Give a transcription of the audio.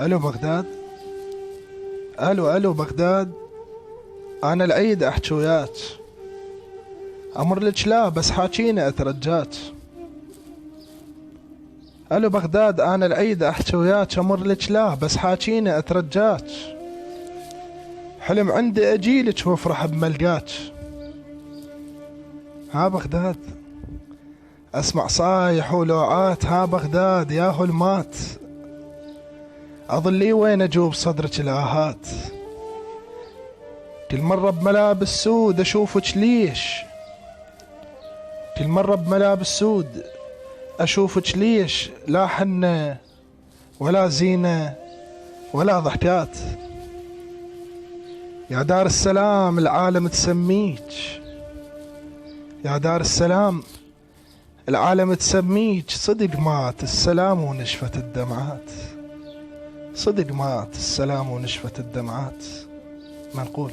الو بغداد. الو بغداد. انا العيد احكي وياك. امر لك لا بس حاكيني اترجاك. الو بغداد، انا العيد احكي وياك. امر لك لا بس حاكيني اترجاك. حلم عندي اجيلك وافرح بملقاك. ها بغداد، اسمع صايح ولوعات. ها بغداد يا هلمات، اظلي وين اجوب صدرك الاهات. كل مرة بملابس سود اشوفك ليش. كل مرة بملابس سود اشوفك ليش. لا حنة ولا زينة ولا ضحكات. يا دار السلام العالم تسميك. يا دار السلام العالم تسميك. صدق مات السلام ونشفت الدمعات. صدق مات السلام ونشفت الدمعات. ما نقول